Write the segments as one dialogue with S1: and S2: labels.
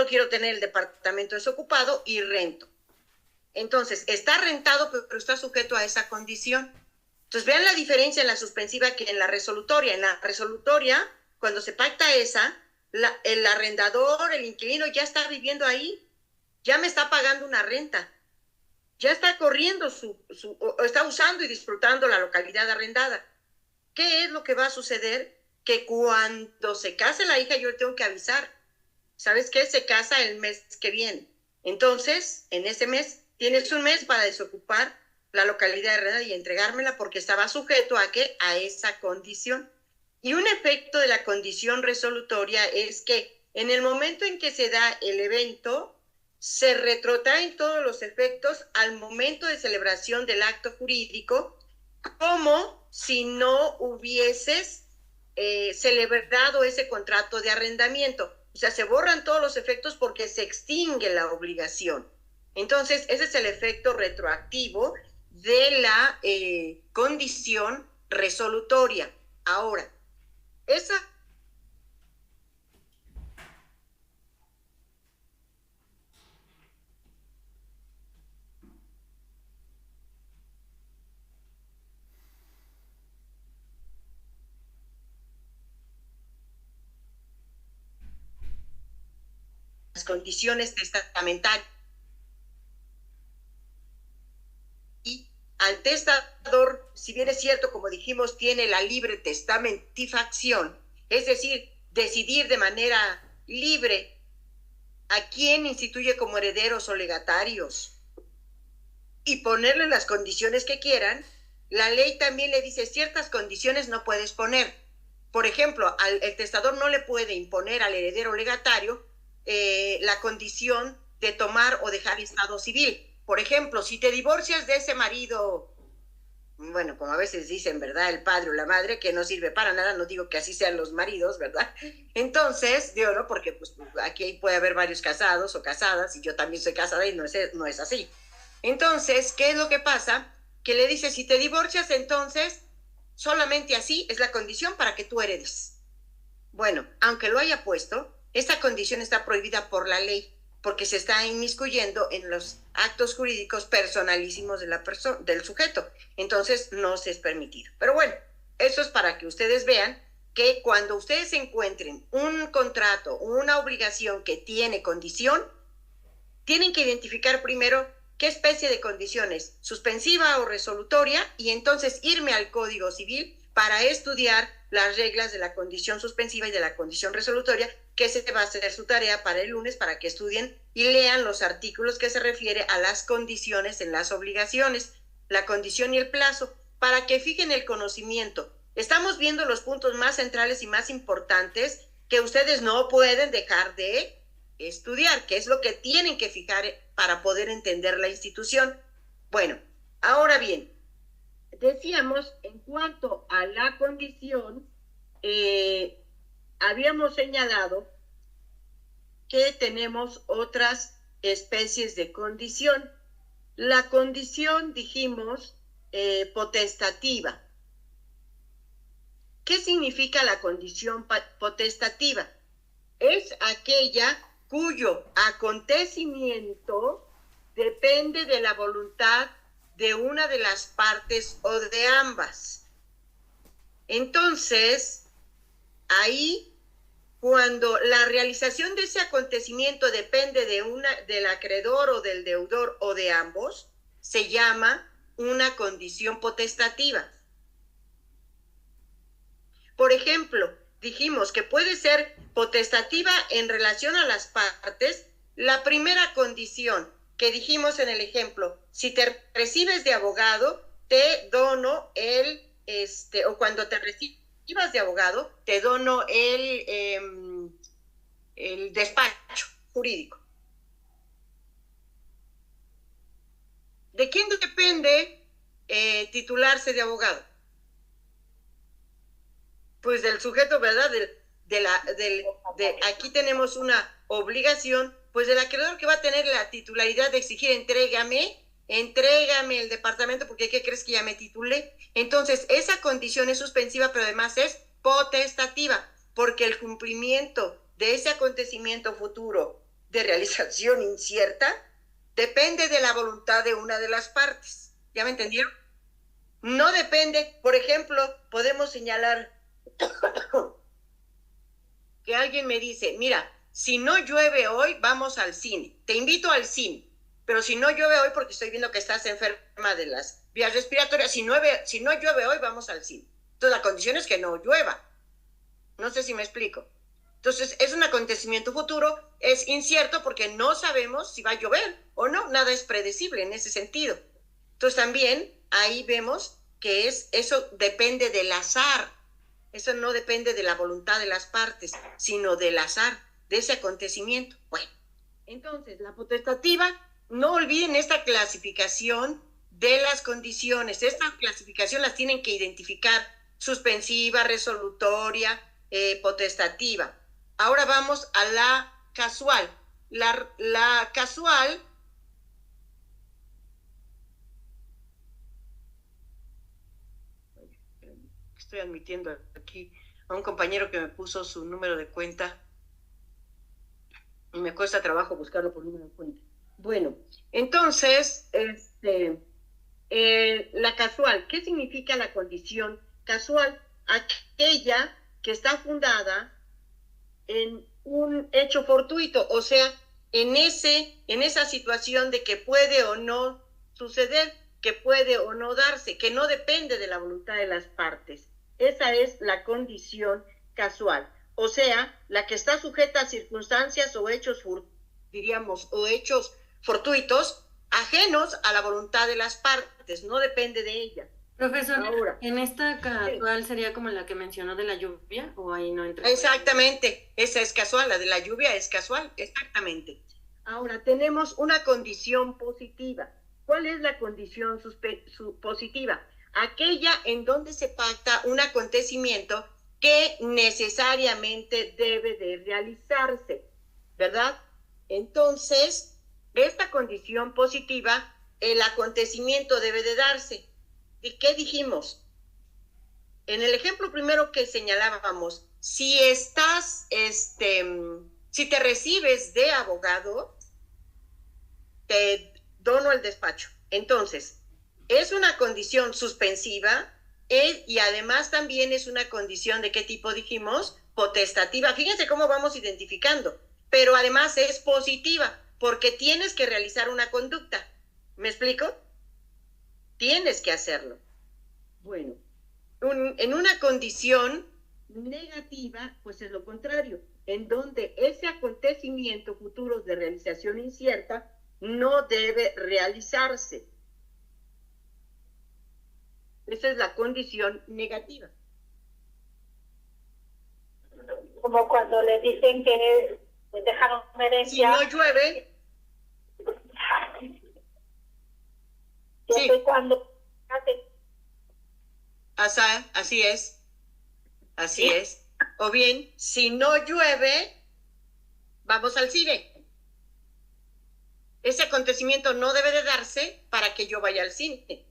S1: no quiero tener el departamento desocupado y rento. Entonces, está rentado, pero está sujeto a esa condición. Entonces, vean la diferencia en la suspensiva que en la resolutoria. En la resolutoria, cuando se pacta esa, el arrendador, el inquilino, ya está viviendo ahí, ya me está pagando una renta, ya está corriendo está usando y disfrutando la localidad arrendada. ¿Qué es lo que va a suceder? Que cuando se case la hija, yo le tengo que avisar. ¿Sabes qué? Se casa el mes que viene. Entonces, en ese mes, tienes un mes para desocupar la localidad arrendada y entregármela porque estaba sujeto ¿a qué? A esa condición. Y un efecto de la condición resolutoria es que en el momento en que se da el evento, se retrotraen todos los efectos al momento de celebración del acto jurídico, como si no hubieses celebrado ese contrato de arrendamiento. O sea, se borran todos los efectos porque se extingue la obligación. Entonces, ese es el efecto retroactivo de la condición resolutoria. Ahora, esa las condiciones testamentarias y al testador, si bien es cierto, como dijimos, tiene la libre testamentifacción, es decir, decidir de manera libre a quién instituye como herederos o legatarios y ponerle las condiciones que quieran, la ley también le dice ciertas condiciones no puedes poner. Por ejemplo, el testador no le puede imponer al heredero legatario la condición de tomar o dejar estado civil. Por ejemplo, si te divorcias de ese marido, bueno, como a veces dicen, ¿verdad? El padre o la madre, que no sirve para nada, no digo que así sean los maridos, ¿verdad? Entonces, digo, ¿no? Porque pues, aquí puede haber varios casados o casadas, y yo también soy casada y no es así. Entonces, ¿qué es lo que pasa? Que le dice, si te divorcias, entonces, solamente así es la condición para que tú heredes. Bueno, aunque lo haya puesto, esta condición está prohibida por la ley, porque se está inmiscuyendo en los actos jurídicos personalísimos de del sujeto. Entonces, no se es permitido. Pero bueno, eso es para que ustedes vean que cuando ustedes encuentren un contrato, una obligación que tiene condición, tienen que identificar primero qué especie de condiciones, suspensiva o resolutoria, y entonces irme al Código Civil para estudiar las reglas de la condición suspensiva y de la condición resolutoria, que se va a hacer su tarea para el lunes, para que estudien y lean los artículos que se refiere a las condiciones en las obligaciones, la condición y el plazo, para que fijen el conocimiento. Estamos viendo los puntos más centrales y más importantes que ustedes no pueden dejar de estudiar, que es lo que tienen que fijar para poder entender la institución. Bueno, ahora bien, decíamos en cuanto a la condición, habíamos señalado que tenemos otras especies de condición. La condición, dijimos, potestativa. ¿Qué significa la condición potestativa? Es aquella cuyo acontecimiento depende de la voluntad de una de las partes o de ambas. Entonces, ahí, cuando la realización de ese acontecimiento depende del acreedor o del deudor o de ambos, se llama una condición potestativa. Por ejemplo, dijimos que puede ser potestativa en relación a las partes. La primera condición que dijimos en el ejemplo, si te recibes de abogado, te dono o cuando te recibas de abogado, te dono el despacho jurídico. ¿De quién depende titularse de abogado? Pues del sujeto, ¿verdad? Aquí tenemos una obligación, pues del acreedor, que va a tener la titularidad de exigir, entrégame el departamento, porque ¿qué crees que ya me titulé? Entonces, esa condición es suspensiva, pero además es potestativa, porque el cumplimiento de ese acontecimiento futuro de realización incierta depende de la voluntad de una de las partes. ¿Ya me entendieron? No depende, por ejemplo, podemos señalar que alguien me dice, mira, si no llueve hoy, vamos al cine. Te invito al cine, pero si no llueve hoy, porque estoy viendo que estás enferma de las vías respiratorias, si no llueve hoy, vamos al cine. Entonces, la condición es que no llueva. No sé si me explico. Entonces, es un acontecimiento futuro, es incierto porque no sabemos si va a llover o no, nada es predecible en ese sentido. Entonces, también ahí vemos que eso depende del azar. Eso no depende de la voluntad de las partes, sino del azar, de ese acontecimiento. Bueno, entonces, la potestativa, no olviden esta clasificación de las condiciones. Esta clasificación las tienen que identificar: suspensiva, resolutoria, potestativa. Ahora vamos a la casual. La casual estoy admitiendo aquí a un compañero que me puso su número de cuenta y me cuesta trabajo buscarlo por número de cuenta. Bueno, entonces, la casual, ¿qué significa la condición casual? Aquella que está fundada en un hecho fortuito, o sea, en esa situación de que puede o no suceder, que puede o no darse, que no depende de la voluntad de las partes. Esa es la condición casual, o sea, la que está sujeta a circunstancias o hechos, o hechos fortuitos, ajenos a la voluntad de las partes, no depende de ella.
S2: Profesor, ahora, ¿en esta casual sería como la que mencionó de la lluvia o ahí no entra?
S1: Exactamente, esa es casual, la de la lluvia es casual, exactamente. Ahora tenemos una condición positiva. ¿Cuál es la condición positiva? Aquella en donde se pacta un acontecimiento que necesariamente debe de realizarse, ¿verdad? Entonces, esta condición positiva, el acontecimiento debe de darse. ¿Y qué dijimos? En el ejemplo primero que señalábamos, si te recibes de abogado, te dono el despacho. Entonces, es una condición suspensiva y además también es una condición de qué tipo dijimos, potestativa. Fíjense cómo vamos identificando, pero además es positiva porque tienes que realizar una conducta. ¿Me explico? Tienes que hacerlo. Bueno, en una condición negativa, pues es lo contrario, en donde ese acontecimiento futuro de realización incierta no debe realizarse. Esa es la condición negativa.
S3: Como cuando le dicen que dejaron herencia.
S1: Si no llueve.
S3: Sí. Cuando
S1: así es. Así es. O bien, si no llueve, vamos al cine. Ese acontecimiento no debe de darse para que yo vaya al cine.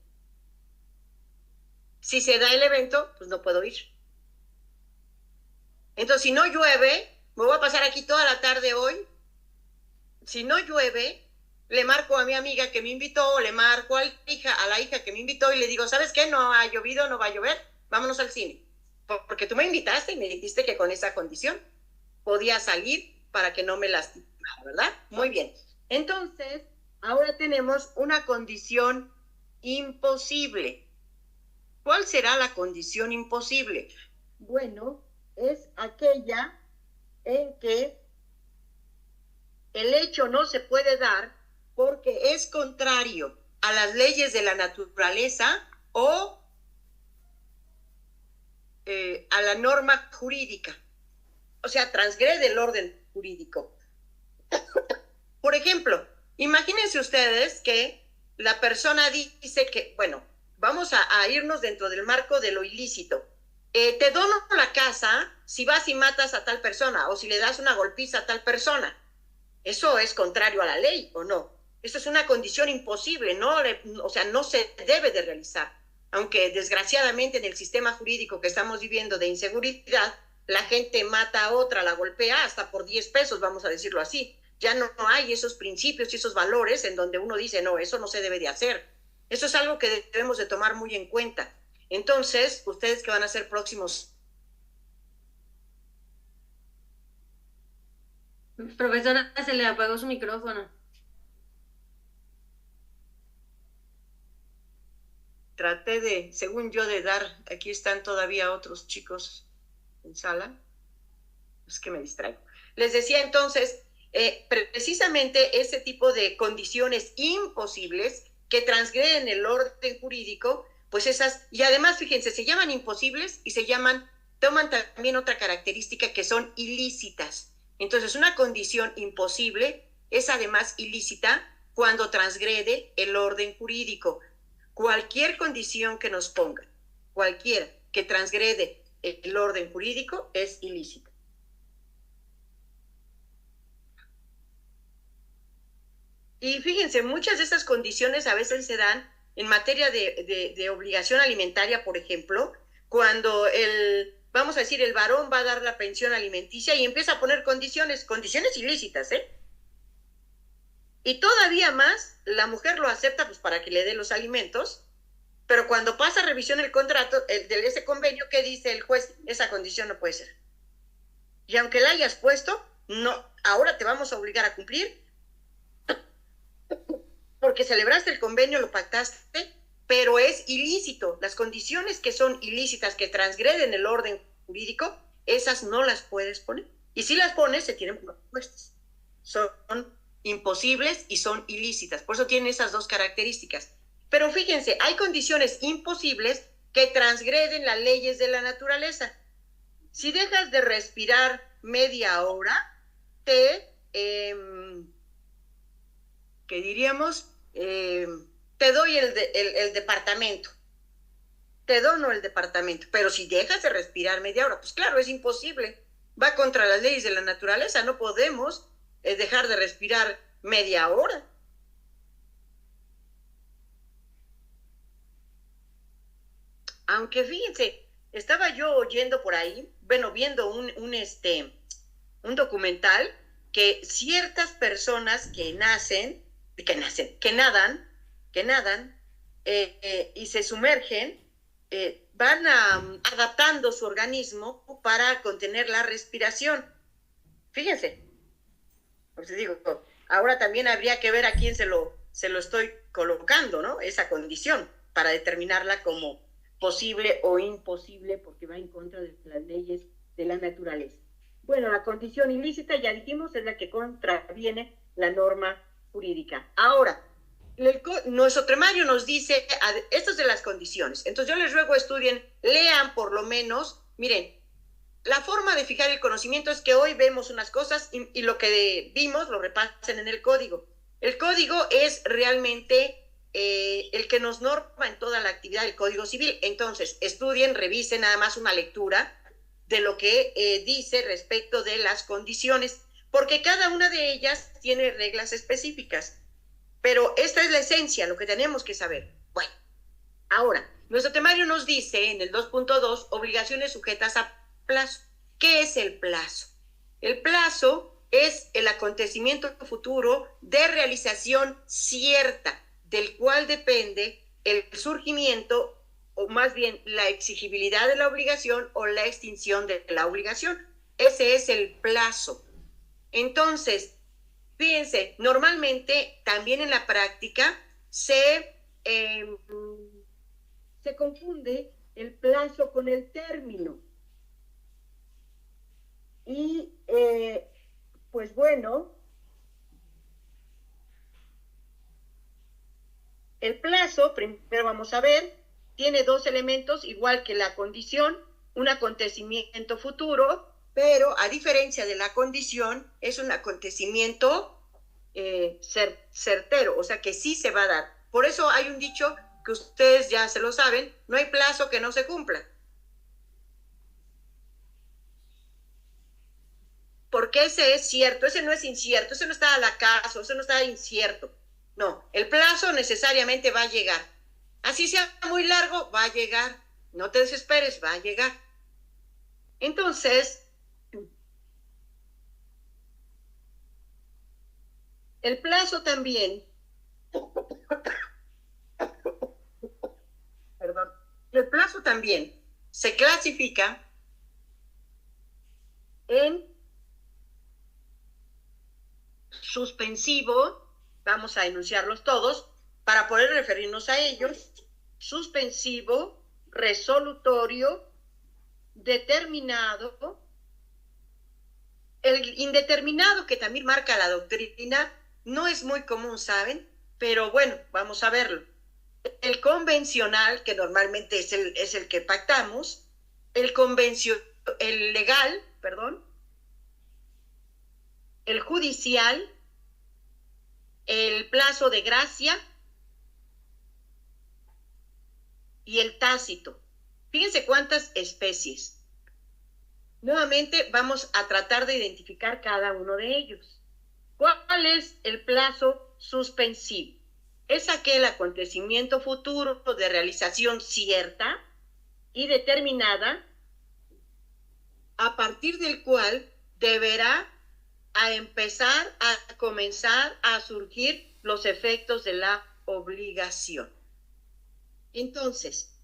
S1: Si se da el evento, pues no puedo ir. Entonces, si no llueve, me voy a pasar aquí toda la tarde hoy. Si no llueve, le marco a mi amiga que me invitó, o le marco a la hija que me invitó y le digo, ¿sabes qué? No ha llovido, no va a llover, vámonos al cine. Porque tú me invitaste y me dijiste que con esa condición podía salir para que no me lastimara, ¿verdad? Muy bien. Entonces, ahora tenemos una condición imposible. ¿Cuál será la condición imposible? Bueno, es aquella en que el hecho no se puede dar porque es contrario a las leyes de la naturaleza o a la norma jurídica. O sea, transgrede el orden jurídico. Por ejemplo, imagínense ustedes que la persona dice que, bueno, vamos a irnos dentro del marco de lo ilícito. Te dono la casa si vas y matas a tal persona o si le das una golpiza a tal persona. ¿Eso es contrario a la ley o no? Eso es una condición imposible, o sea, no se debe de realizar. Aunque desgraciadamente en el sistema jurídico que estamos viviendo de inseguridad, la gente mata a otra, la golpea hasta por 10 pesos, vamos a decirlo así. ya no hay esos principios y esos valores en donde uno dice, no, eso no se debe de hacer. Eso es algo que debemos de tomar muy en cuenta. Entonces, ustedes que van a ser próximos.
S2: Profesora, se le apagó su micrófono.
S1: Traté de, según yo, de dar, aquí están todavía otros chicos en sala. Es que me distraigo. Les decía entonces, precisamente ese tipo de condiciones imposibles que transgreden el orden jurídico, pues esas, y además, fíjense, se llaman imposibles y toman también otra característica que son ilícitas. Entonces, una condición imposible es además ilícita cuando transgrede el orden jurídico. Cualquier condición que nos ponga, cualquiera que transgrede el orden jurídico es ilícita. Y fíjense, muchas de estas condiciones a veces se dan en materia de obligación alimentaria, por ejemplo, cuando vamos a decir, el varón va a dar la pensión alimenticia y empieza a poner condiciones ilícitas, ¿eh? Y todavía más, la mujer lo acepta pues para que le dé los alimentos, pero cuando pasa revisión el contrato, de ese convenio, ¿qué dice el juez? Esa condición no puede ser. Y aunque la hayas puesto, no, ahora te vamos a obligar a cumplir, porque celebraste el convenio, lo pactaste, pero es ilícito. Las condiciones que son ilícitas, que transgreden el orden jurídico, esas no las puedes poner. Y si las pones, se tienen propuestas. Son imposibles y son ilícitas. Por eso tienen esas dos características. Pero fíjense, hay condiciones imposibles que transgreden las leyes de la naturaleza. Si dejas de respirar media hora, ¿qué diríamos? Te doy el departamento. Te dono el departamento. Pero si dejas de respirar media hora, pues claro, es imposible. Va contra las leyes de la naturaleza. No podemos dejar de respirar media hora. Aunque fíjense, estaba yo oyendo por ahí, bueno, viendo un documental, que ciertas personas que nadan y se sumergen, van adaptando su organismo para contener la respiración. Fíjense, pues digo, ahora también habría que ver a quién se lo estoy colocando, ¿no? Esa condición, para determinarla como posible o imposible, porque va en contra de las leyes de la naturaleza. Bueno, la condición ilícita, ya dijimos, es la que contraviene la norma jurídica. Ahora, nuestro temario nos dice, estas de las condiciones. Entonces yo les ruego estudien, lean por lo menos, miren, la forma de fijar el conocimiento es que hoy vemos unas cosas y lo que vimos lo repasen en el código. El código es realmente el que nos norma en toda la actividad del Código Civil. Entonces, estudien, revisen nada más una lectura de lo que dice respecto de las condiciones, porque cada una de ellas tiene reglas específicas. Pero esta es la esencia, lo que tenemos que saber. Bueno, ahora, nuestro temario nos dice en el 2.2, obligaciones sujetas a plazo. ¿Qué es el plazo? El plazo es el acontecimiento futuro de realización cierta, del cual depende el surgimiento, o más bien la exigibilidad de la obligación o la extinción de la obligación. Ese es el plazo. Entonces, fíjense, normalmente también en la práctica se confunde el plazo con el término. Y pues bueno, el plazo, primero vamos a ver, tiene dos elementos, igual que la condición, un acontecimiento futuro, pero a diferencia de la condición, es un acontecimiento certero, o sea que sí se va a dar. Por eso hay un dicho que ustedes ya se lo saben, no hay plazo que no se cumpla. Porque ese es cierto, ese no es incierto, ese no está al acaso, ese no está incierto. No, el plazo necesariamente va a llegar. Así sea muy largo, va a llegar. No te desesperes, va a llegar. Entonces, El plazo también, perdón, el plazo también se clasifica en suspensivo, vamos a enunciarlos todos, para poder referirnos a ellos: suspensivo, resolutorio, determinado. El indeterminado, que también marca la doctrina, no es muy común, ¿saben? Pero bueno, vamos a verlo. El convencional, que normalmente es el que pactamos, el legal, perdón, el judicial, el plazo de gracia y el tácito. Fíjense cuántas especies. Nuevamente vamos a tratar de identificar cada uno de ellos. ¿Cuál es el plazo suspensivo? Es aquel acontecimiento futuro de realización cierta y determinada, a partir del cual deberá empezar a comenzar a surgir los efectos de la obligación. Entonces,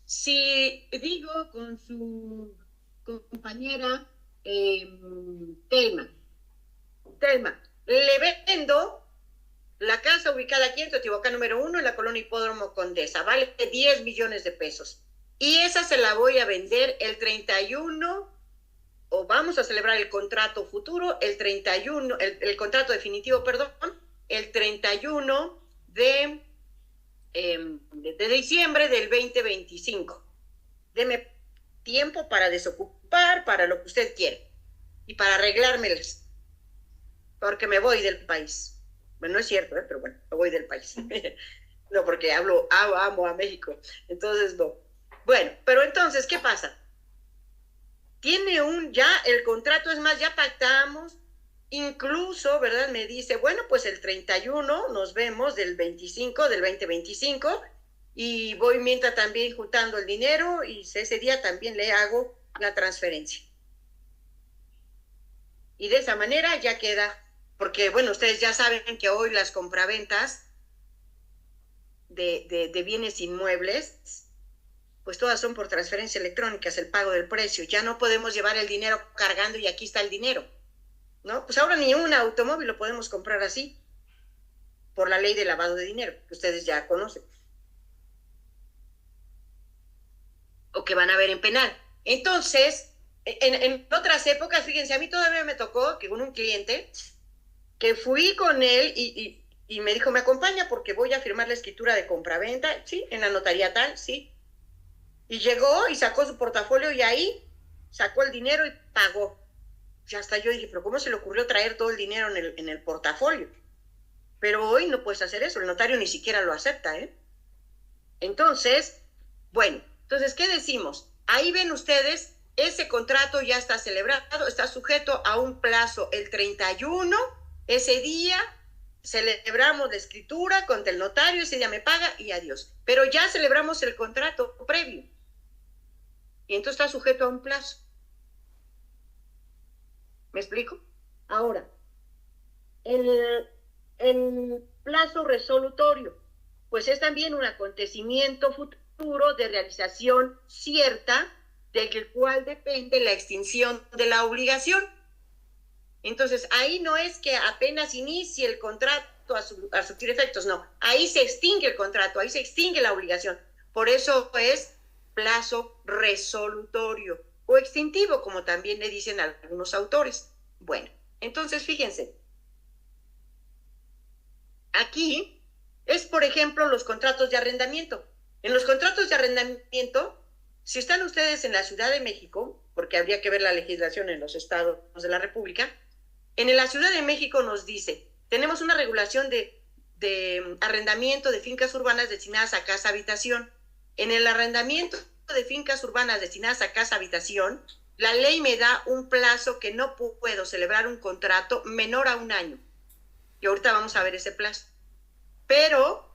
S1: si digo con su compañera Telma, le vendo la casa ubicada aquí en Teotihuacán número 1, en la colonia Hipódromo Condesa, vale 10 millones de pesos. Y esa se la voy a vender el 31, o vamos a celebrar el contrato futuro, el 31, el contrato definitivo, perdón, el 31 de diciembre del 2025. Deme tiempo para desocupar, para lo que usted quiere, y para arreglármelas, porque me voy del país. Bueno, no es cierto, pero bueno, me voy del país. No, porque amo a México, entonces no. Bueno, pero entonces, ¿qué pasa? Tiene ya el contrato, es más, ya pactamos, incluso, ¿verdad? Me dice, bueno, pues el 31 nos vemos del 25, del 2025, y voy mientras también juntando el dinero, y ese día también le hago la transferencia. Y de esa manera ya queda, porque, bueno, ustedes ya saben que hoy las compraventas de bienes inmuebles, pues todas son por transferencia electrónica, es el pago del precio. Ya no podemos llevar el dinero cargando y aquí está el dinero, ¿no? Pues ahora ni un automóvil lo podemos comprar así, por la ley de lavado de dinero, que ustedes ya conocen, o que van a ver en penal. Entonces, en otras épocas, fíjense, a mí todavía me tocó que con un cliente, que fui con él y me dijo, ¿me acompaña? Porque voy a firmar la escritura de compraventa, sí, en la notaría tal, sí. Y llegó y sacó su portafolio y ahí sacó el dinero y pagó. Ya hasta yo dije, pero ¿cómo se le ocurrió traer todo el dinero en el portafolio? Pero hoy no puedes hacer eso, el notario ni siquiera lo acepta, ¿eh? Entonces, bueno, entonces, ¿qué decimos? Ahí ven ustedes, ese contrato ya está celebrado, está sujeto a un plazo el 31, ese día celebramos la escritura contra el notario, ese día me paga y adiós. Pero ya celebramos el contrato previo. Y entonces está sujeto a un plazo. ¿Me explico? Ahora, el plazo resolutorio, pues es también un acontecimiento futuro de realización cierta, del cual depende la extinción de la obligación. Entonces, ahí no es que apenas inicie el contrato a surtir efectos, no. Ahí se extingue el contrato, ahí se extingue la obligación. Por eso es plazo resolutorio o extintivo, como también le dicen algunos autores. Bueno, entonces fíjense. Aquí es, por ejemplo, los contratos de arrendamiento. En los contratos de arrendamiento, si están ustedes en la Ciudad de México, porque habría que ver la legislación en los estados de la República, en la Ciudad de México nos dice, tenemos una regulación de arrendamiento de fincas urbanas destinadas a casa-habitación. En el arrendamiento de fincas urbanas destinadas a casa-habitación, la ley me da un plazo que no puedo celebrar un contrato menor a un año. Y ahorita vamos a ver ese plazo. Pero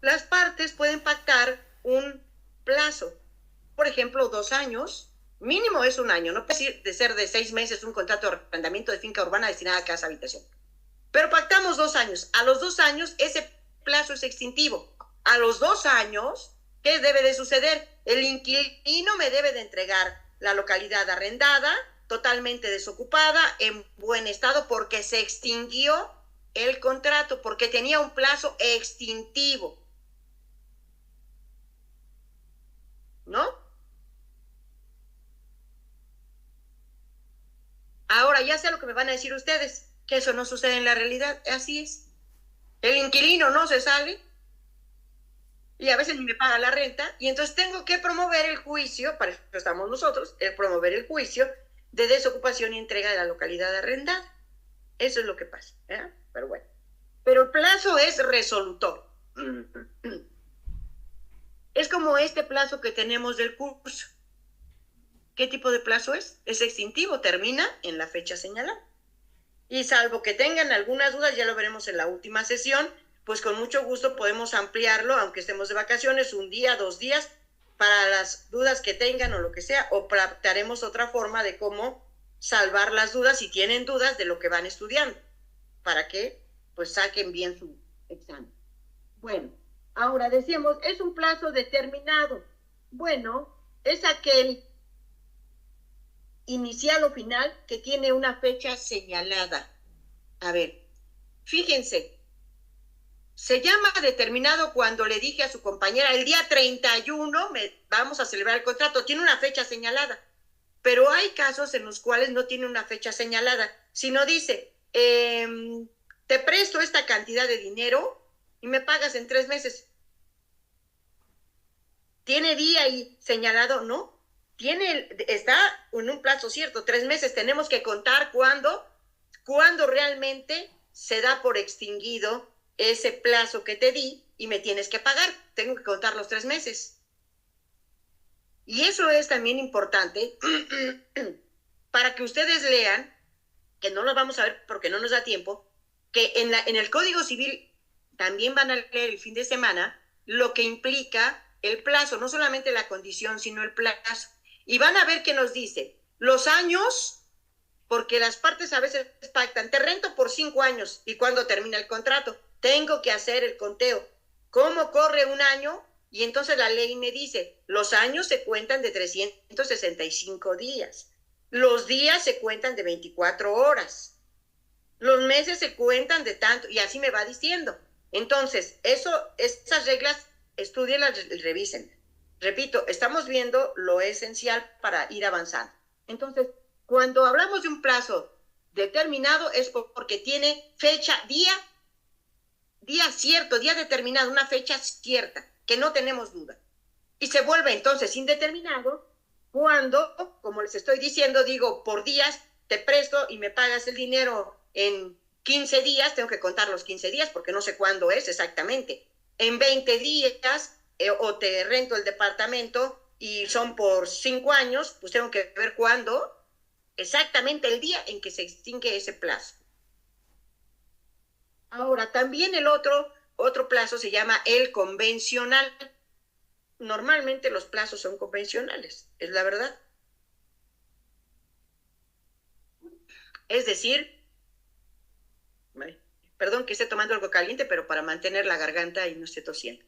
S1: las partes pueden pactar un plazo, por ejemplo, 2 años, Mínimo es un año, no puede ser de 6 meses un contrato de arrendamiento de finca urbana destinada a casa habitación. Pero pactamos 2 años. A los 2 años ese plazo es extintivo. A los 2 años, ¿qué debe de suceder? El inquilino me debe de entregar la localidad arrendada, totalmente desocupada, en buen estado, porque se extinguió el contrato, porque tenía un plazo extintivo. ¿No? Ahora, ya sé lo que me van a decir ustedes, que eso no sucede en la realidad. Así es. El inquilino no se sale y a veces ni me paga la renta, y entonces tengo que promover el juicio, para eso estamos nosotros, promover el juicio de desocupación y entrega de la localidad arrendada. Eso es lo que pasa, ¿eh? Pero bueno. Pero el plazo es resolutor. Es como este plazo que tenemos del curso. ¿Qué tipo de plazo es? Es extintivo, termina en la fecha señalada. Y salvo que tengan algunas dudas, ya lo veremos en la última sesión, pues con mucho gusto podemos ampliarlo, aunque estemos de vacaciones, 1 día, 2 días, para las dudas que tengan o lo que sea, o plantearemos otra forma de cómo salvar las dudas si tienen dudas de lo que van estudiando, para que pues saquen bien su examen. Bueno, ahora decíamos, es un plazo determinado. Bueno, es aquel inicial o final que tiene una fecha señalada. A ver, fíjense, se llama determinado cuando le dije a su compañera, el día 31 vamos a celebrar el contrato, tiene una fecha señalada, pero hay casos en los cuales no tiene una fecha señalada, sino dice, te presto esta cantidad de dinero y me pagas en 3 meses. ¿Tiene día ahí señalado? No. Está en un plazo cierto, 3 meses. Tenemos que contar cuándo realmente se da por extinguido ese plazo que te di y me tienes que pagar. Tengo que contar los 3 meses. Y eso es también importante para que ustedes lean, que no lo vamos a ver porque no nos da tiempo, que en el Código Civil también van a leer el fin de semana lo que implica el plazo, no solamente la condición, sino el plazo. Y van a ver que nos dice, los años, porque las partes a veces pactan, te rento por 5 años, y cuando termina el contrato, tengo que hacer el conteo. ¿Cómo corre un año? Y entonces la ley me dice, los años se cuentan de 365 días, los días se cuentan de 24 horas, los meses se cuentan de tanto, y así me va diciendo. Entonces, esas reglas, estudienlas, revisen. Repito, estamos viendo lo esencial para ir avanzando. Entonces, cuando hablamos de un plazo determinado es porque tiene fecha, día cierto, día determinado, una fecha cierta, que no tenemos duda. Y se vuelve entonces indeterminado cuando, como les estoy diciendo, digo, por días te presto y me pagas el dinero en 15 días, tengo que contar los 15 días porque no sé cuándo es exactamente. En 20 días o te rento el departamento y son por 5 años, pues tengo que ver cuándo, exactamente el día en que se extingue ese plazo. Ahora, también el otro plazo se llama el convencional. Normalmente los plazos son convencionales, es la verdad. Es decir, perdón que esté tomando algo caliente, pero para mantener la garganta y no esté tosiendo.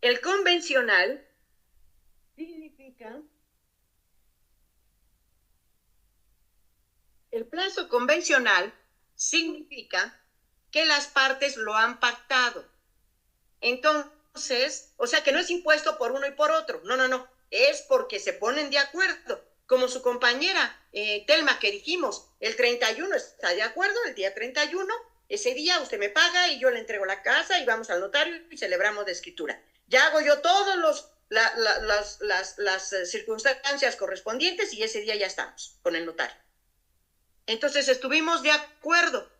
S1: El convencional significa, el plazo convencional significa que las partes lo han pactado. Entonces, o sea que no es impuesto por uno y por otro, no, es porque se ponen de acuerdo. Como su compañera Telma, que dijimos, el 31 está de acuerdo, el día 31, ese día usted me paga y yo le entrego la casa y vamos al notario y celebramos la escritura. Ya hago yo todas las circunstancias correspondientes y ese día ya estamos con el notario. Entonces estuvimos de acuerdo.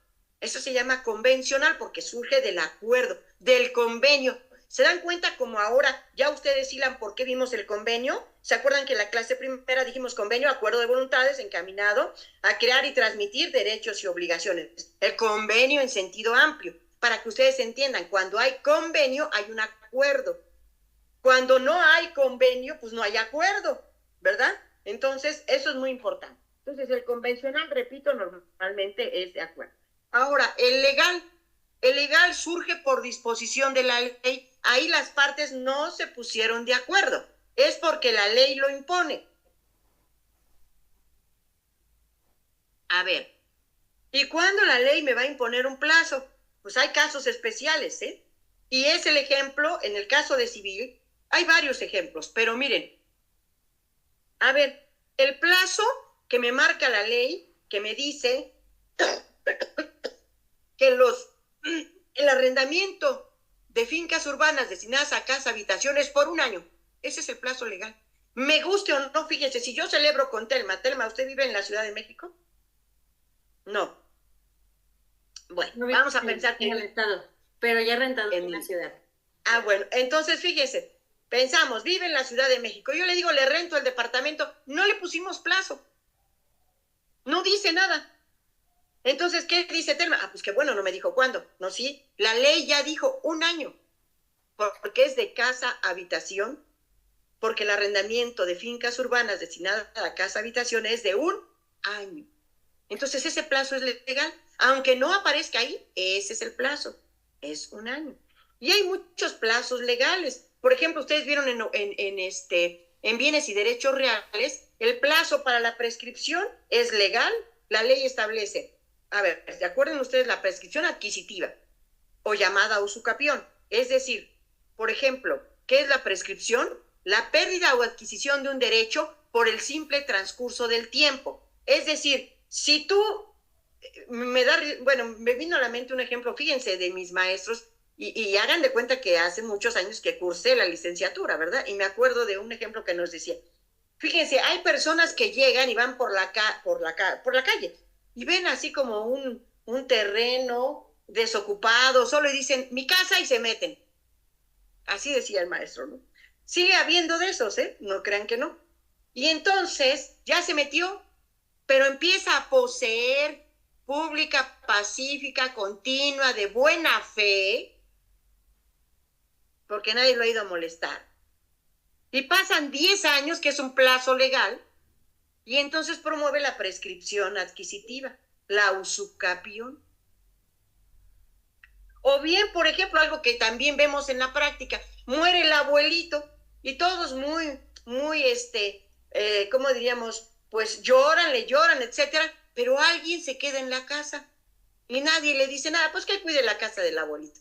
S1: Eso se llama convencional porque surge del acuerdo, del convenio. ¿Se dan cuenta como ahora ya ustedes hilan por qué vimos el convenio? ¿Se acuerdan que en la clase primera dijimos convenio, acuerdo de voluntades encaminado a crear y transmitir derechos y obligaciones? El convenio en sentido amplio, para que ustedes entiendan, cuando hay convenio hay un acuerdo. Cuando no hay convenio, pues no hay acuerdo, ¿verdad? Entonces, eso es muy importante. Entonces, el convencional, repito, normalmente es de acuerdo. Ahora, el legal surge por disposición de la ley. Ahí las partes no se pusieron de acuerdo. Es porque la ley lo impone. A ver, ¿y cuándo la ley me va a imponer un plazo? Pues hay casos especiales, ¿eh? Y es el ejemplo, en el caso de civil, hay varios ejemplos, pero miren, a ver, el plazo que me marca la ley, que me dice que el arrendamiento de fincas urbanas destinadas a casa, habitaciones por un año, ese es el plazo legal. Me guste o no, fíjense, si yo celebro con Telma, ¿usted vive en la Ciudad de México? No. Bueno,
S2: No
S1: vamos a pensar que
S2: en el estado, pero ya rentado en la ciudad.
S1: Ah, bueno, entonces fíjese, pensamos, vive en la Ciudad de México. Yo le digo, le rento el departamento. No le pusimos plazo. No dice nada. Entonces, ¿qué dice Telma? Ah, pues que bueno, no me dijo cuándo. No, sí, la ley ya dijo un año. Porque es de casa habitación, porque el arrendamiento de fincas urbanas destinadas a casa habitación es de un año. Entonces, ese plazo es legal. Aunque no aparezca ahí, ese es el plazo. Es un año. Y hay muchos plazos legales. Por ejemplo, ustedes vieron en bienes y derechos reales, el plazo para la prescripción es legal. La ley establece, a ver, ¿se acuerdan ustedes la prescripción adquisitiva o llamada usucapión? Es decir, por ejemplo, ¿qué es la prescripción? La pérdida o adquisición de un derecho por el simple transcurso del tiempo. Es decir, si tú me vino a la mente un ejemplo, fíjense, de mis maestros, y hagan de cuenta que hace muchos años que cursé la licenciatura, ¿verdad? Y me acuerdo de un ejemplo que nos decía, fíjense, hay personas que llegan y van por la calle y ven así como un terreno desocupado, solo y dicen, mi casa, y se meten. Así decía el maestro, ¿no? Sigue habiendo de esos, ¿eh? No crean que no. Y entonces ya se metió, pero empieza a poseer pública, pacífica, continua, de buena fe, porque nadie lo ha ido a molestar. Y pasan 10 años, que es un plazo legal, y entonces promueve la prescripción adquisitiva, la usucapión. O bien, por ejemplo, algo que también vemos en la práctica, muere el abuelito y todos muy, ¿cómo diríamos? Pues lloran, etcétera, pero alguien se queda en la casa y nadie le dice nada, pues que cuide la casa del abuelito.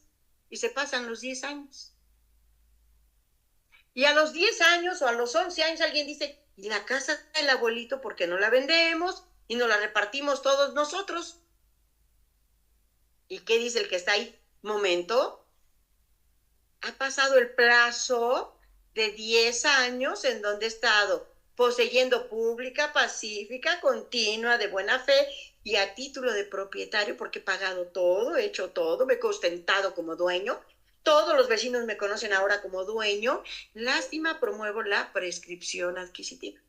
S1: Y se pasan los 10 años. Y a los 10 años o a los 11 años alguien dice, ¿y la casa del abuelito por qué no la vendemos y nos la repartimos todos nosotros? ¿Y qué dice el que está ahí? Momento, ha pasado el plazo de 10 años en donde he estado poseyendo pública, pacífica, continua, de buena fe y a título de propietario, porque he pagado todo, he hecho todo, me he ostentado como dueño, todos los vecinos me conocen ahora como dueño. Lástima, promuevo la prescripción adquisitiva.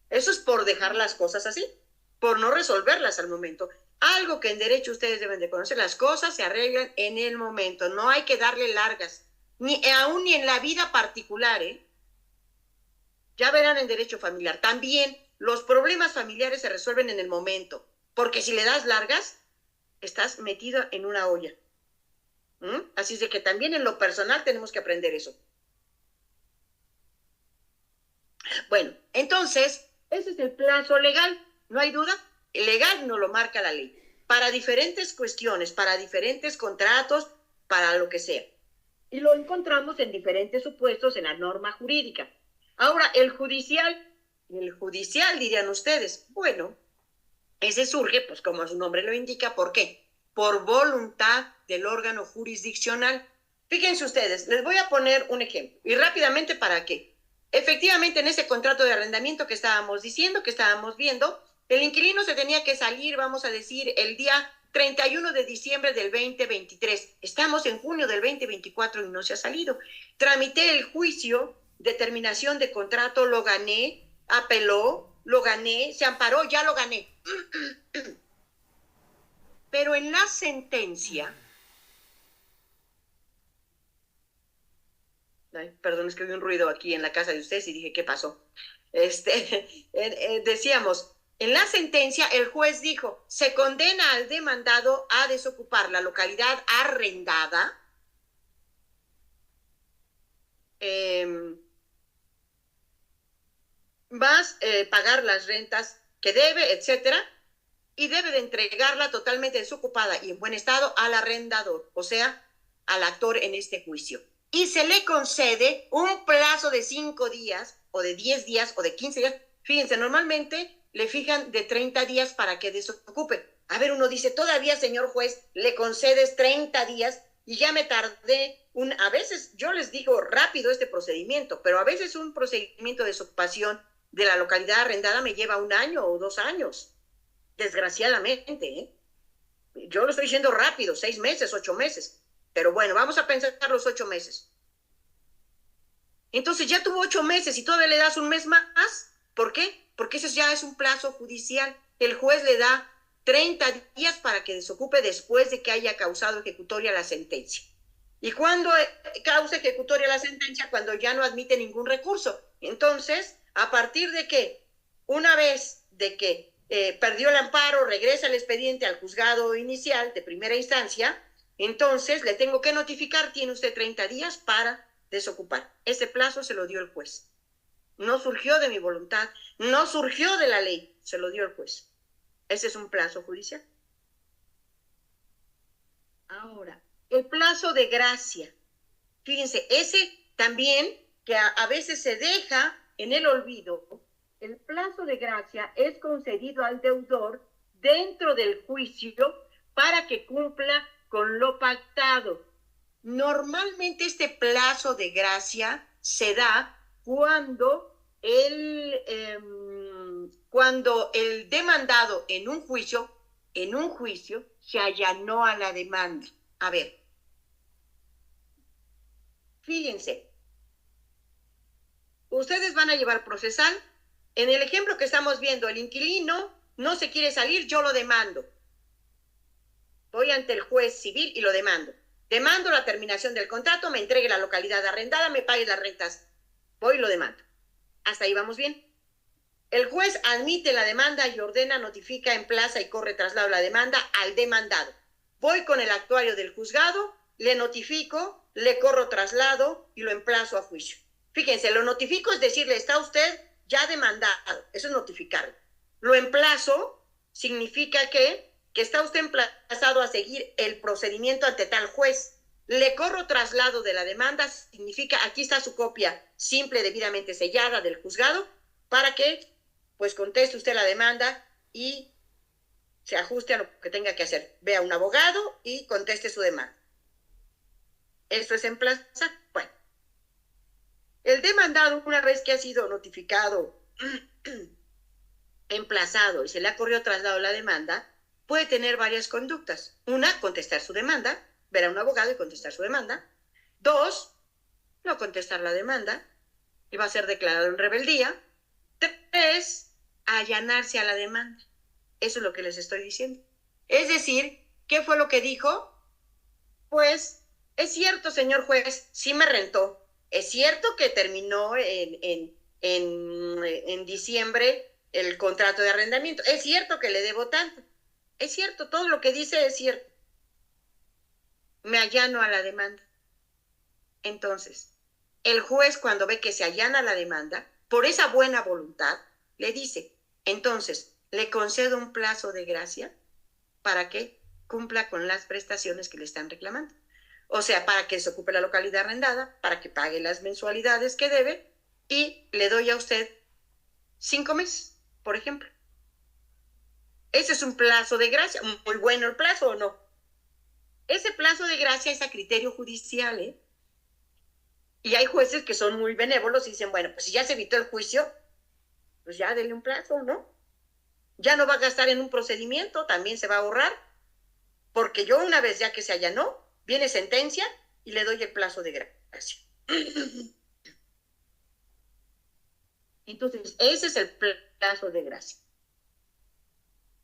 S1: Eso es por dejar las cosas así, por no resolverlas al momento. Algo que en derecho ustedes deben de conocer, las cosas se arreglan en el momento, no hay que darle largas, aún ni en la vida particular, ¿eh? Ya verán en derecho familiar, también los problemas familiares se resuelven en el momento, porque si le das largas, estás metido en una olla. Así es de que también en lo personal tenemos que aprender eso. Bueno, entonces, ese es el plazo legal, no hay duda. El legal no lo marca la ley. Para diferentes cuestiones, para diferentes contratos, para lo que sea. Y lo encontramos en diferentes supuestos en la norma jurídica. Ahora, el judicial dirían ustedes, bueno, ese surge, pues como su nombre lo indica, ¿por qué? Por voluntad del órgano jurisdiccional. Fíjense ustedes, les voy a poner un ejemplo, y rápidamente para qué. Efectivamente, en ese contrato de arrendamiento que estábamos diciendo, que estábamos viendo, el inquilino se tenía que salir, vamos a decir, el día 31 de diciembre del 2023. Estamos en junio del 2024 y no se ha salido. Tramité el juicio de terminación de contrato, lo gané, apeló, lo gané, se amparó, ya lo gané. Pero en la sentencia Ay, perdón, es que vi un ruido aquí en la casa de ustedes y dije, ¿qué pasó? Decíamos, en la sentencia el juez dijo, se condena al demandado a desocupar la localidad arrendada, más pagar las rentas que debe, etcétera, y debe de entregarla totalmente desocupada y en buen estado al arrendador, o sea, al actor en este juicio. Y se le concede un plazo de 5 días, o de 10 días, o de 15 días. Fíjense, normalmente le fijan de 30 días para que desocupe. A ver, uno dice, todavía, señor juez, le concedes 30 días y ya me tardé a veces, yo les digo rápido este procedimiento, pero a veces un procedimiento de desocupación de la localidad arrendada me lleva 1 año o 2 años. Desgraciadamente, ¿eh? Yo lo estoy diciendo rápido, 6 meses, 8 meses. Pero bueno, vamos a pensar los 8 meses. Entonces ya tuvo 8 meses y todavía le das un mes más. ¿Por qué? Porque eso ya es un plazo judicial. El juez le da 30 días para que desocupe después de que haya causado ejecutoria la sentencia. ¿Y cuándo causa ejecutoria la sentencia? Cuando ya no admite ningún recurso. Entonces, a partir de que, una vez de que perdió el amparo, regresa el expediente al juzgado inicial de primera instancia, entonces le tengo que notificar, tiene usted 30 días para desocupar. Ese plazo se lo dio el juez. No surgió de mi voluntad, no surgió de la ley, se lo dio el juez. Ese es un plazo judicial. Ahora, el plazo de gracia. Fíjense, ese también que a veces se deja en el olvido. El plazo de gracia es concedido al deudor dentro del juicio para que cumpla con lo pactado. Normalmente este plazo de gracia se da cuando el demandado en un juicio se allanó a la demanda. A ver, fíjense, ustedes van a llevar procesal. En el ejemplo que estamos viendo, el inquilino no se quiere salir, yo lo demando. Voy ante el juez civil y lo demando. Demando la terminación del contrato, me entregue la localidad arrendada, me pague las rentas. Voy y lo demando. Hasta ahí vamos bien. El juez admite la demanda y ordena, notifica, emplaza y corre traslado la demanda al demandado. Voy con el actuario del juzgado, le notifico, le corro traslado y lo emplazo a juicio. Fíjense, lo notifico es decirle, está usted ya demandado. Eso es notificarlo. Lo emplazo significa que está usted emplazado a seguir el procedimiento ante tal juez. Le corro traslado de la demanda significa, aquí está su copia simple, debidamente sellada del juzgado, para que pues conteste usted la demanda y se ajuste a lo que tenga que hacer. Vea a un abogado y conteste su demanda. Eso es emplazar. Bueno, el demandado, una vez que ha sido notificado, emplazado y se le ha corrido traslado la demanda, puede tener varias conductas. Una, contestar su demanda, ver a un abogado y contestar su demanda. 2, no contestar la demanda y va a ser declarado en rebeldía. 3, allanarse a la demanda. Eso es lo que les estoy diciendo. Es decir, ¿qué fue lo que dijo? Pues, es cierto, señor juez, sí me rentó. Es cierto que terminó en diciembre el contrato de arrendamiento. Es cierto que le debo tanto. Es cierto, todo lo que dice es cierto. Me allano a la demanda. Entonces, el juez, cuando ve que se allana la demanda, por esa buena voluntad, le dice, entonces, le concedo un plazo de gracia para que cumpla con las prestaciones que le están reclamando. O sea, para que se ocupe la localidad arrendada, para que pague las mensualidades que debe y le doy a usted 5 meses, por ejemplo. Ese es un plazo de gracia. Muy bueno el plazo, ¿o no? Ese plazo de gracia es a criterio judicial, ¿eh? Y hay jueces que son muy benévolos y dicen, bueno, pues si ya se evitó el juicio, pues ya denle un plazo, ¿no? Ya no va a gastar en un procedimiento, también se va a ahorrar, porque yo una vez ya que se allanó, viene sentencia y le doy el plazo de gracia. Entonces, ese es el plazo de gracia.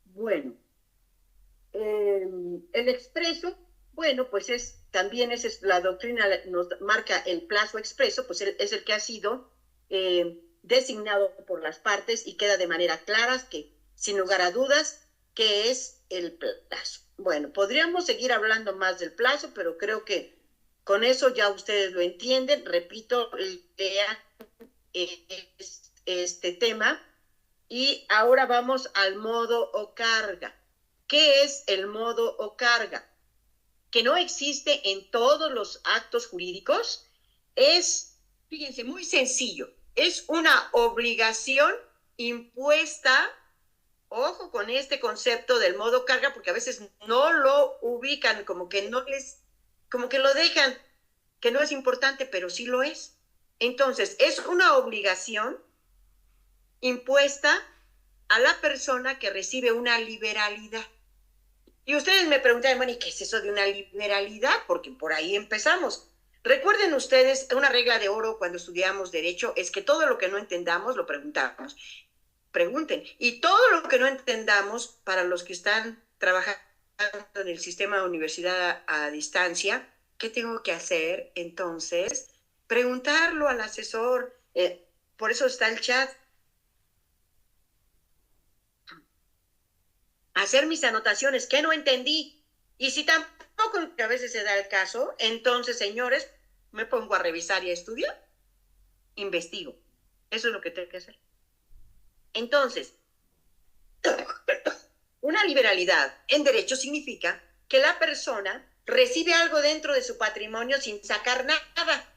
S1: Bueno, el expreso, bueno, pues es también esa es la doctrina, nos marca el plazo expreso, pues es el que ha sido designado por las partes y queda de manera clara que, sin lugar a dudas, que es el plazo. Bueno, podríamos seguir hablando más del plazo, pero creo que con eso ya ustedes lo entienden. Repito, lean este tema. Y ahora vamos al modo o carga. ¿Qué es el modo o carga? Que no existe en todos los actos jurídicos. Es, fíjense, muy sencillo. Es una obligación impuesta. Ojo con este concepto del modo carga, porque a veces no lo ubican, como que lo dejan, que no es importante, pero sí lo es. Entonces, es una obligación impuesta a la persona que recibe una liberalidad. Y ustedes me preguntan, bueno, ¿y qué es eso de una liberalidad? Porque por ahí empezamos. Recuerden ustedes, una regla de oro cuando estudiamos derecho es que todo lo que no entendamos lo preguntamos. Pregunten. Y todo lo que no entendamos, para los que están trabajando en el sistema de universidad a distancia, ¿qué tengo que hacer? Entonces, preguntarlo al asesor. Por eso está el chat. Hacer mis anotaciones, ¿qué no entendí? Y si tampoco a veces se da el caso, entonces, señores, me pongo a revisar y a estudiar, investigo. Eso es lo que tengo que hacer. Entonces, una liberalidad en derecho significa que la persona recibe algo dentro de su patrimonio sin sacar nada,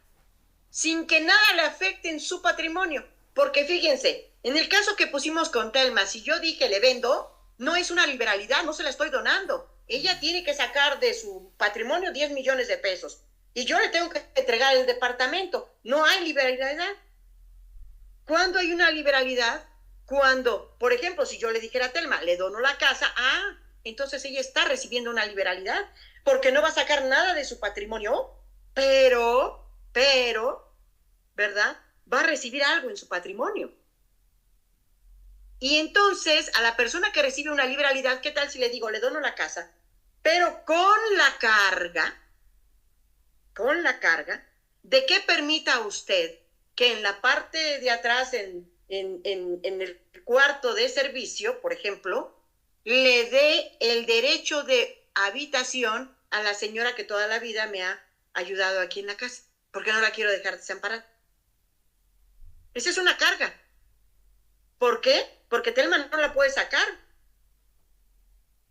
S1: sin que nada le afecte en su patrimonio. Porque fíjense, en el caso que pusimos con Telma, si yo dije le vendo, no es una liberalidad, no se la estoy donando. Ella tiene que sacar de su patrimonio 10 millones de pesos y yo le tengo que entregar el departamento. No hay liberalidad. ¿Cuándo hay una liberalidad? Cuando, por ejemplo, si yo le dijera a Telma, le dono la casa, entonces ella está recibiendo una liberalidad porque no va a sacar nada de su patrimonio, pero, ¿verdad? Va a recibir algo en su patrimonio. Y entonces, a la persona que recibe una liberalidad, ¿qué tal si le digo, le dono la casa? Pero con la carga de que permita a usted que en la parte de atrás, en el cuarto de servicio, por ejemplo, le dé el derecho de habitación a la señora que toda la vida me ha ayudado aquí en la casa, porque no la quiero dejar desamparada. Esa es una carga. ¿Por qué? Porque Telma no la puede sacar.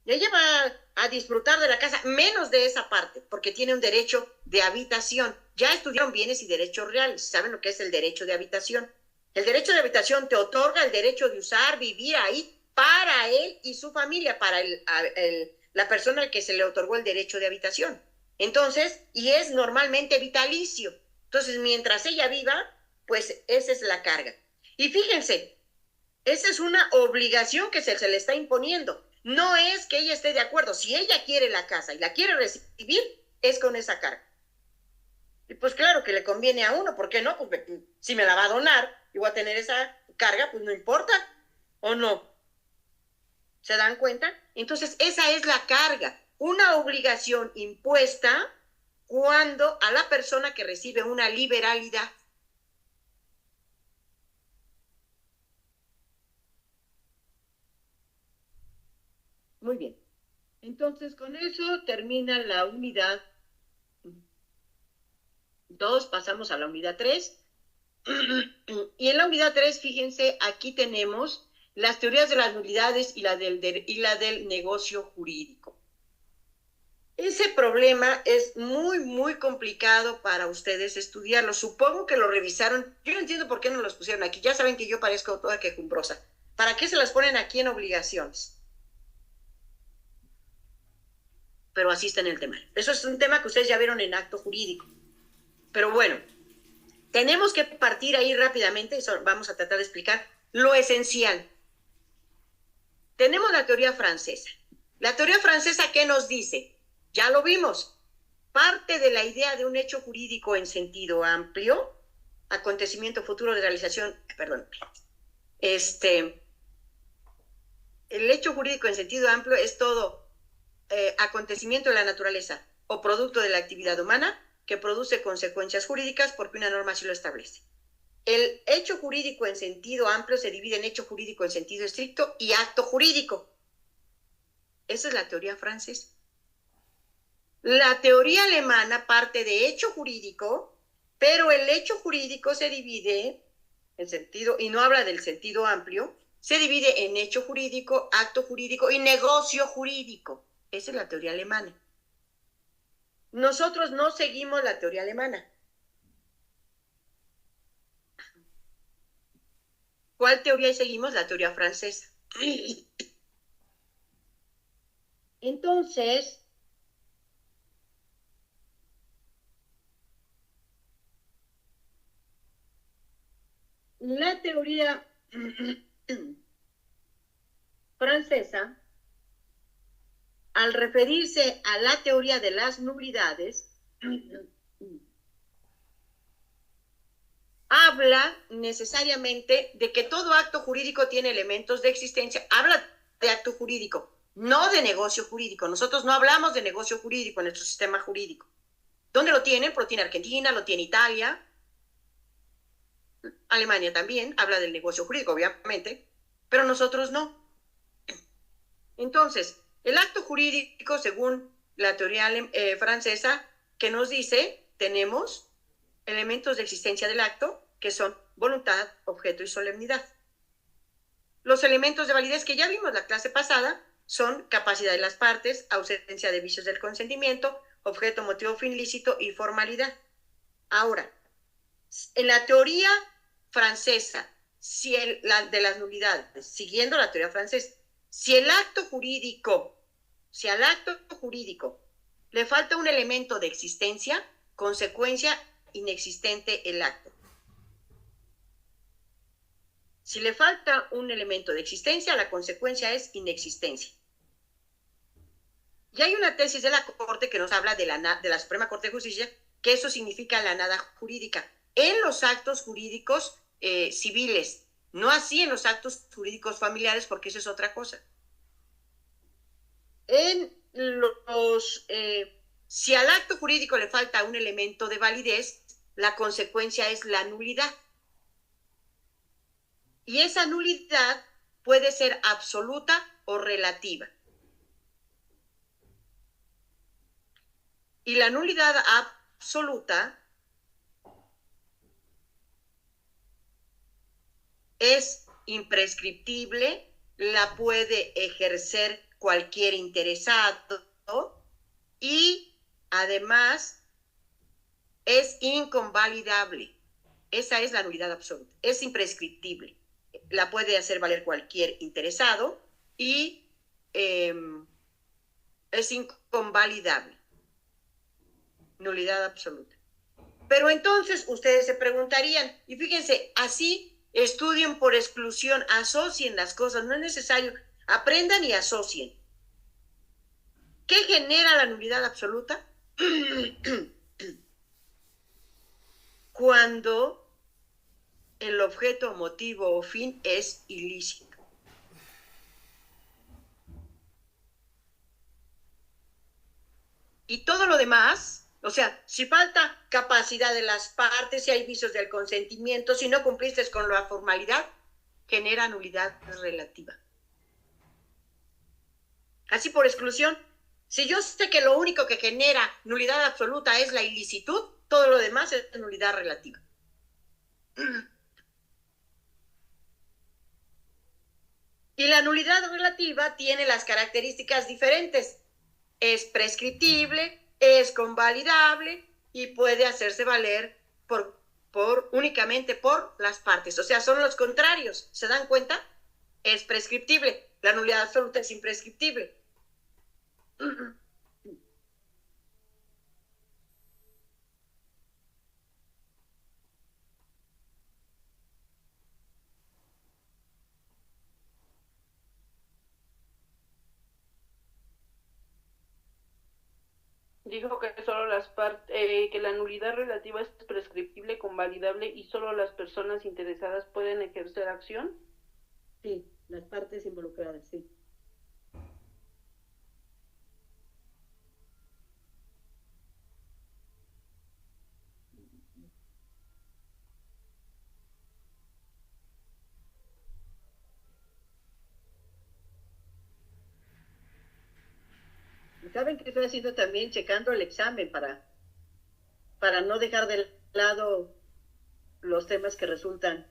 S1: Y ella va a disfrutar de la casa, menos de esa parte, porque tiene un derecho de habitación. Ya estudiaron bienes y derechos reales, ¿saben lo que es el derecho de habitación? El derecho de habitación te otorga el derecho de usar, vivir ahí para él y su familia, para la persona al que se le otorgó el derecho de habitación. Entonces, y es normalmente vitalicio. Entonces, mientras ella viva, pues esa es la carga. Y fíjense, esa es una obligación que se le está imponiendo. No es que ella esté de acuerdo. Si ella quiere la casa y la quiere recibir, es con esa carga. Y pues claro que le conviene a uno. ¿Por qué no? Pues si me la va a donar y voy a tener esa carga, pues no importa. ¿O no? ¿Se dan cuenta? Entonces esa es la carga. Una obligación impuesta cuando a la persona que recibe una liberalidad. Muy bien. Entonces, con eso termina la unidad 2, pasamos a la unidad 3. Y en la unidad 3, fíjense, aquí tenemos las teorías de las nulidades y la del negocio jurídico. Ese problema es muy, muy complicado para ustedes estudiarlo. Supongo que lo revisaron. Yo no entiendo por qué no los pusieron aquí. Ya saben que yo parezco toda quejumbrosa. ¿Para qué se las ponen aquí en obligaciones? Pero así está en el tema. Eso es un tema que ustedes ya vieron en acto jurídico. Pero bueno, tenemos que partir ahí rápidamente, eso vamos a tratar de explicar lo esencial. Tenemos la teoría francesa. La teoría francesa, ¿qué nos dice? Ya lo vimos. Parte de la idea de un hecho jurídico en sentido amplio, acontecimiento futuro de realización, el hecho jurídico en sentido amplio es todo acontecimiento de la naturaleza o producto de la actividad humana que produce consecuencias jurídicas porque una norma así lo establece. El hecho jurídico en sentido amplio se divide en hecho jurídico en sentido estricto y acto jurídico. Esa es la teoría francesa. La teoría alemana parte de hecho jurídico, pero el hecho jurídico se divide en sentido, y no habla del sentido amplio, se divide en hecho jurídico, acto jurídico y negocio jurídico. Esa es la teoría alemana. Nosotros no seguimos la teoría alemana. ¿Cuál teoría seguimos? La teoría francesa. Entonces, la teoría francesa, al referirse a la teoría de las nulidades, habla necesariamente de que todo acto jurídico tiene elementos de existencia. Habla de acto jurídico, no de negocio jurídico. Nosotros no hablamos de negocio jurídico en nuestro sistema jurídico. ¿Dónde lo tienen? Pues lo tiene Argentina, lo tiene Italia, Alemania también habla del negocio jurídico, obviamente, pero nosotros no. Entonces, el acto jurídico, según la teoría francesa, que nos dice, tenemos elementos de existencia del acto, que son voluntad, objeto y solemnidad. Los elementos de validez que ya vimos la clase pasada son capacidad de las partes, ausencia de vicios del consentimiento, objeto, motivo, fin lícito y formalidad. Ahora, en la teoría francesa, de las nulidades, siguiendo la teoría francesa, si al acto jurídico le falta un elemento de existencia, consecuencia, inexistente el acto. Si le falta un elemento de existencia, la consecuencia es inexistencia. Y hay una tesis de la Corte que nos habla de la Suprema Corte de Justicia, que eso significa la nada jurídica en los actos jurídicos civiles, no así en los actos jurídicos familiares, porque eso es otra cosa. Si al acto jurídico le falta un elemento de validez, la consecuencia es la nulidad. Y esa nulidad puede ser absoluta o relativa. Y la nulidad absoluta es imprescriptible, la puede ejercer cualquier interesado y además es inconvalidable. Esa es la nulidad absoluta, es imprescriptible. La puede hacer valer cualquier interesado y es inconvalidable. Nulidad absoluta. Pero entonces ustedes se preguntarían, y fíjense, así estudien por exclusión, asocien las cosas, no es necesario, aprendan y asocien. ¿Qué genera la nulidad absoluta? Cuando el objeto, motivo o fin es ilícito. Y todo lo demás, o sea, si falta capacidad de las partes, si hay vicios del consentimiento, si no cumpliste con la formalidad, genera nulidad relativa. Así por exclusión, si yo sé que lo único que genera nulidad absoluta es la ilicitud, todo lo demás es nulidad relativa. Y la nulidad relativa tiene las características diferentes. Es prescriptible, es convalidable y puede hacerse valer únicamente por las partes. O sea, son los contrarios. ¿Se dan cuenta? Es prescriptible. La nulidad absoluta es imprescriptible.
S4: Dijo que solo que la nulidad relativa es prescriptible, convalidable y solo las personas interesadas pueden ejercer acción.
S5: Sí, las partes involucradas, sí. Saben que estoy haciendo también, checando el examen para no dejar de lado los temas que resultan.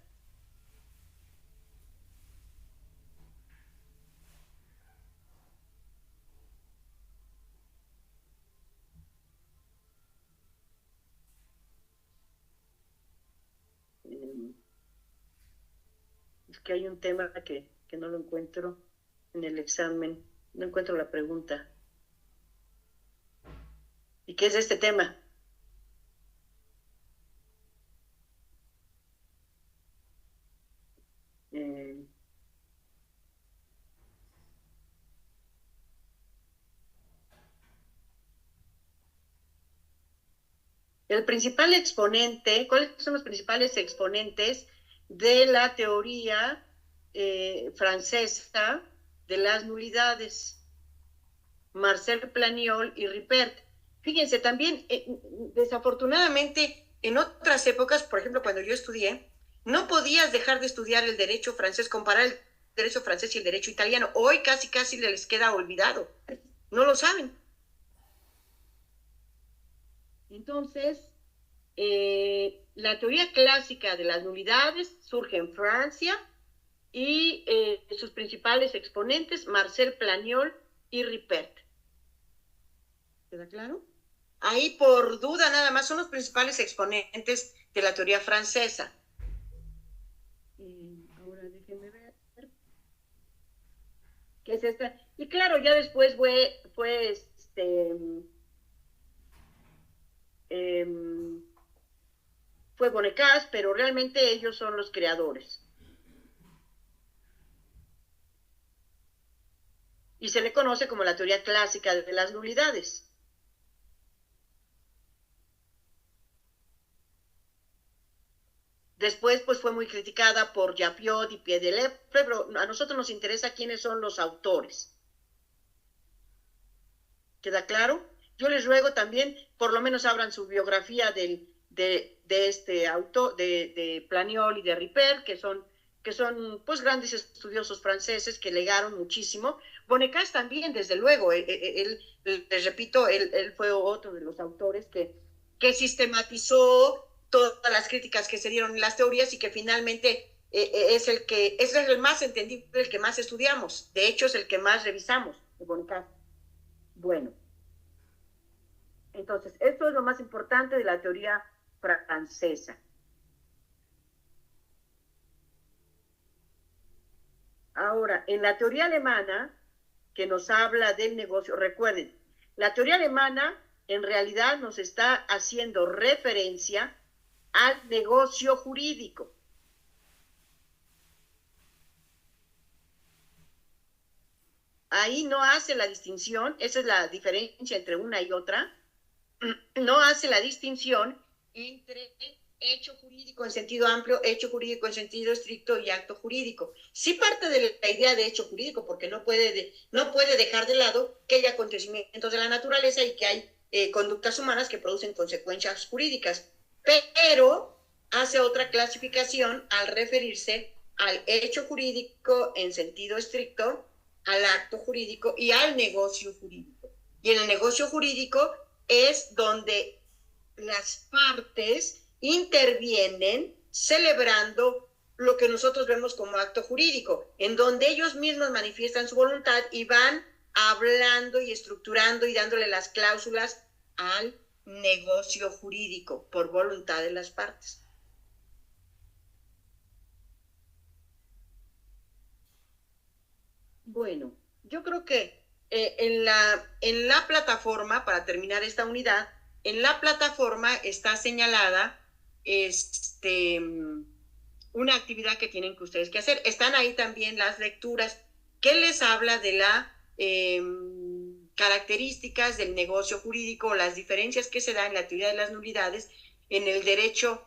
S5: Es que hay un tema que no lo encuentro en el examen, no encuentro la pregunta. ¿Y qué es este tema? El principal exponente, ¿cuáles son los principales exponentes de la teoría francesa de las nulidades? Marcel Planiol y Ripert. Fíjense, también, desafortunadamente, en otras épocas, por ejemplo, cuando yo estudié, no podías dejar de estudiar el derecho francés, comparar el derecho francés y el derecho italiano. Hoy casi les queda olvidado. No lo saben. Entonces, la teoría clásica de las nulidades surge en Francia y sus principales exponentes, Marcel Planiol y Ripert. ¿Queda claro? Ahí por duda nada más son los principales exponentes de la teoría francesa. Ahora déjenme ver. ¿Qué es esta? Y claro, ya después fue Bonnecas, pero realmente ellos son los creadores. Y se le conoce como la teoría clásica de las nulidades. Después, pues, fue muy criticada por Japiot y Piedelev, pero a nosotros nos interesa quiénes son los autores. ¿Queda claro? Yo les ruego también, por lo menos abran su biografía de este autor, de Planiol y de Ripert, que son pues grandes estudiosos franceses que legaron muchísimo. Bonnecas también, desde luego, les repito, él fue otro de los autores que sistematizó todas las críticas que se dieron en las teorías y que finalmente es el más entendible, el que más estudiamos. De hecho, es el que más revisamos, Bonnecas. Bueno, entonces, esto es lo más importante de la teoría francesa. Ahora, en la teoría alemana, que nos habla del negocio, recuerden, la teoría alemana en realidad nos está haciendo referencia al negocio jurídico. Ahí no hace la distinción, esa es la diferencia entre una y otra, no hace la distinción entre hecho jurídico en sentido amplio, hecho jurídico en sentido estricto y acto jurídico. Sí parte de la idea de hecho jurídico, porque no puede dejar de lado que hay acontecimientos de la naturaleza y que hay conductas humanas que producen consecuencias jurídicas, pero hace otra clasificación al referirse al hecho jurídico en sentido estricto, al acto jurídico y al negocio jurídico. Y en el negocio jurídico es donde las partes intervienen celebrando lo que nosotros vemos como acto jurídico, en donde ellos mismos manifiestan su voluntad y van hablando y estructurando y dándole las cláusulas al negocio jurídico por voluntad de las partes. Bueno, yo creo que en la plataforma, para terminar esta unidad, en la plataforma está señalada una actividad que tienen que ustedes que hacer. Están ahí también las lecturas que les habla de las características del negocio jurídico, las diferencias que se dan en la teoría de las nulidades, en el derecho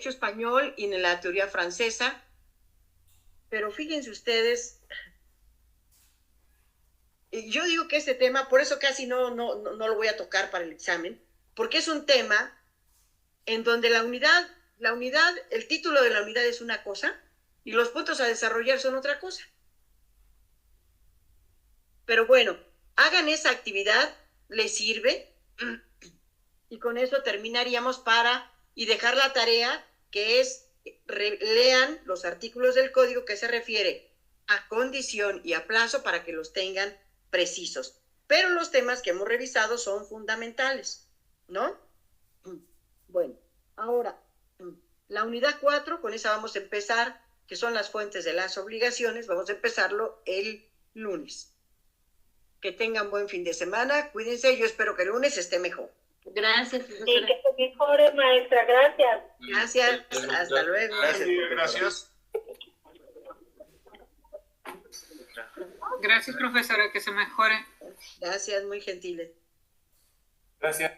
S5: español y en la teoría francesa. Pero fíjense ustedes, yo digo que este tema, por eso casi no lo voy a tocar para el examen, porque es un tema en donde la unidad, el título de la unidad es una cosa y los puntos a desarrollar son otra cosa.
S1: Pero bueno, hagan esa actividad, les sirve, y con eso terminaríamos y dejar la tarea que es, lean los artículos del código que se refiere a condición y a plazo para que los tengan precisos. Pero los temas que hemos revisado son fundamentales, ¿no? Bueno, ahora, la unidad 4, con esa vamos a empezar, que son las fuentes de las obligaciones, vamos a empezarlo el lunes. Que tengan buen fin de semana, cuídense, yo espero que el lunes esté mejor.
S2: Gracias,
S3: Sí,
S2: profesora.
S3: que se mejore, maestra. Gracias.
S1: Gracias, hasta luego.
S6: Gracias.
S7: Gracias, profesora, que se mejore.
S1: Gracias, muy gentiles.
S6: Gracias.